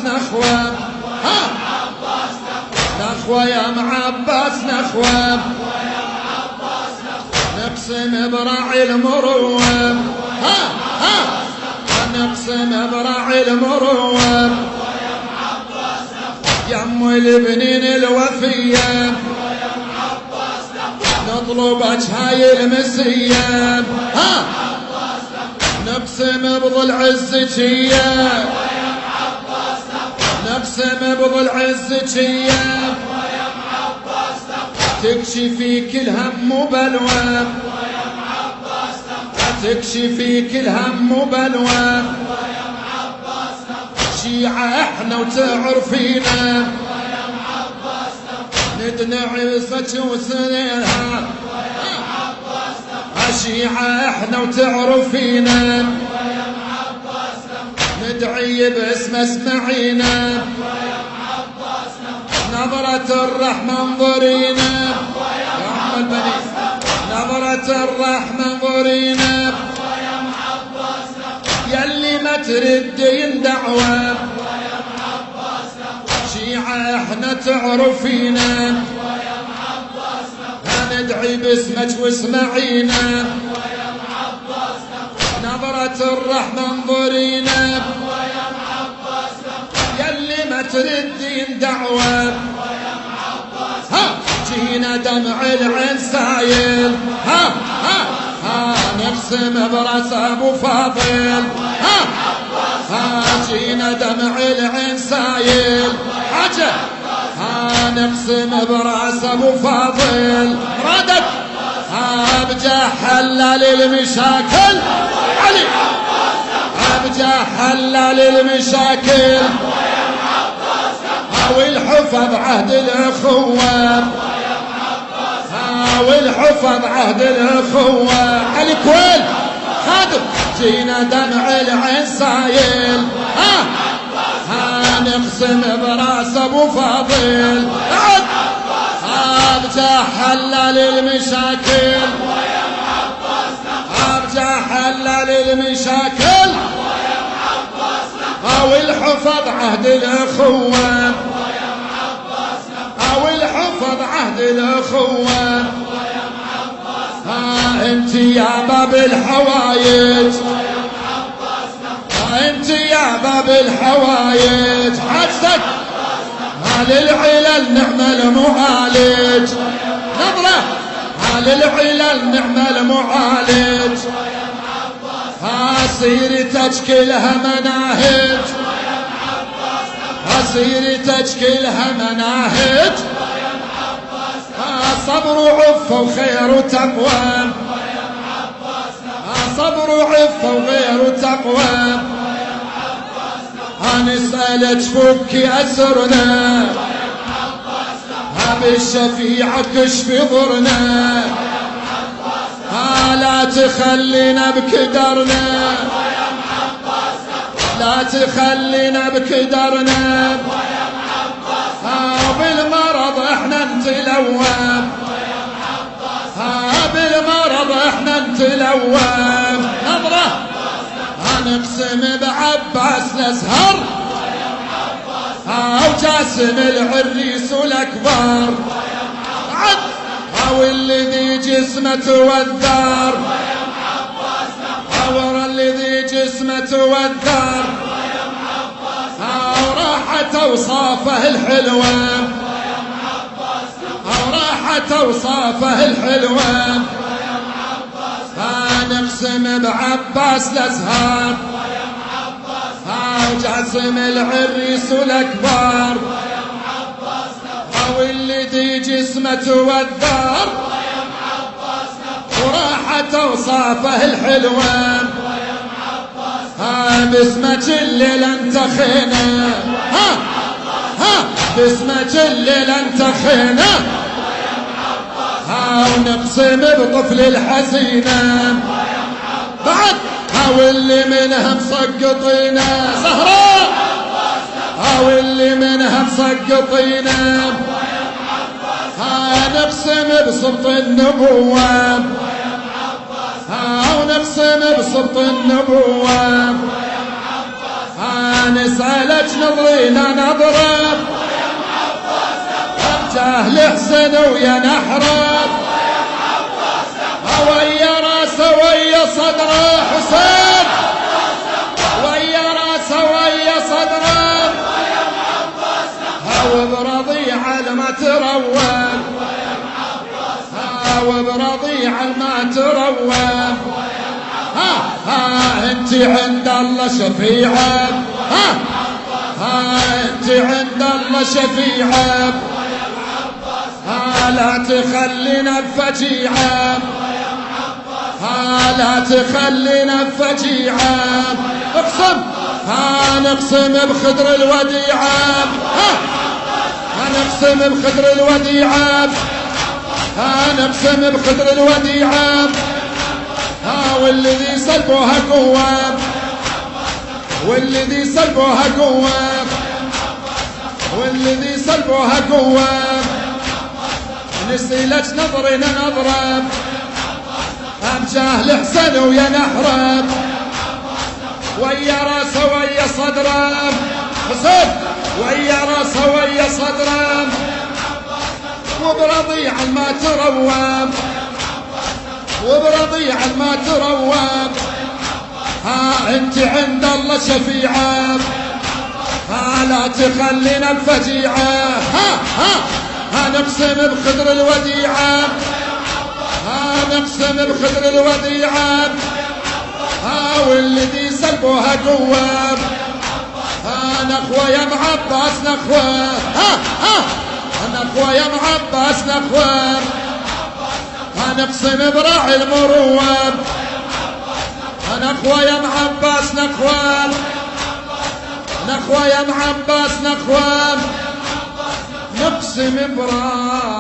نخوة، نخوة يا معباس نخوة، نقسم براعي المروة، نقسم براعي المروة، يم البنين الوفية، نطلبك هاي المسية، نقسم بضلع الزكية، نقسم بضلع الزكية، تكشفي كل هم وبلوى، تكشفي كل هم وبلوى، شيعة احنا وتعرفينا، ندنى عزك وسنينها، شيعة احنا وتعرفينا، ندعي باسم اسمعينا، نظرة الرحمة انظرينا، يا عم البنين نظرة الرحمة انظرينا، يلي ما تردين دعوة، شيعة احنا تعرفينا، ندعي باسمك واسمعينا، نظرة الرحمة انظرينا، يلي ما تردين دعوة، جينا دمع العين سايل، نقسم براس ابو فاضل، جينا دمع العين سايل، حاجة نقسم براس ابو فاضل، رادك بجاه حلال المشاكل علي، بجاه حلال المشاكل، والحفظ عهد الاخوة، والحفظ عهد الاخوة، علي كويل خادم، جينا دمع العين سايل، نقسم براس ابو فاضل، بجاه حلال المشاكل، بجاه حلال المشاكل، والحفظ عهد الاخوة، والحفظ عهد الاخوة، انت يا باب الحوايج، انت يا باب الحوايج، حاجتك للعلل نعم المعالج، نظرة للعلل نعم المعالج، سيرتك كلها مناهج، سيرتك كلها مناهج، صبر وعفة وخير وتقوى، صبر وعفة وغير تقوى، نسألك فكي أسرنا، بالشفيع كشف ضرنا، لا تخلينا بكدرنا، لا تخلينا بكدرنا، بالمرض احنا نتلوم، بالمرض احنا نتلوم، نظرة نقسم بعباس الازهر، وجاسم العريس الاكبر، والذي جسمه والدار، ورا الذي جسمه والدار، وراحت اوصافه الحلوه، وراحت اوصافه الحلوه، نقسم بعباس الازهار، وجاسم العريس الاكبر، والذي جسمه والدار، وراحت اوصافه الحلوه، باسمك الليل انت خينا، باسمك الليل انت خينا، ونقسم بطفل الحزينه، بعد واللي منها مسقطينا، زهراء واللي منها مسقطينا، نقسم بسبط النبوة، ونقسم بسبط النبوة، نسألك نظرينا نضرب جاه حسن ويا نحرب ويا راسه ويا صدره حسين ويا راسه ويا صدره وبرضيع ما تروم وبرضيع ما تروم انت عند الله شفيعه انت عند الله شفيعه لا تخلينا بفجيعه لا تخلينا بفجيعه اقسم نقسم بخدر الوديعه نقسم بخدر الوديعه نقسم بخدر الوديعه والذي سلبوها قوه والذي سلبوها قوه والذي سلبوها قوه نسيلك نظرنا نضرب امجاه الحسن ويا نحرب ويا راسه ويا صدره حسين ويا راسه ويا صدره وبرضيع ما تروم وبرضيع ما تروم انت عند الله شفيعه لا تخلينا بفجيعه نقسم بخدر الوديعه نقسم بخدر الوديعه والذي سلبوها قوه نخوه يا معباس نخوه نخوه يا معباس نخوه نقسم براعي المروه نخوه يا معباس نخوه نخوه يا معباس نخوه نقسم براعي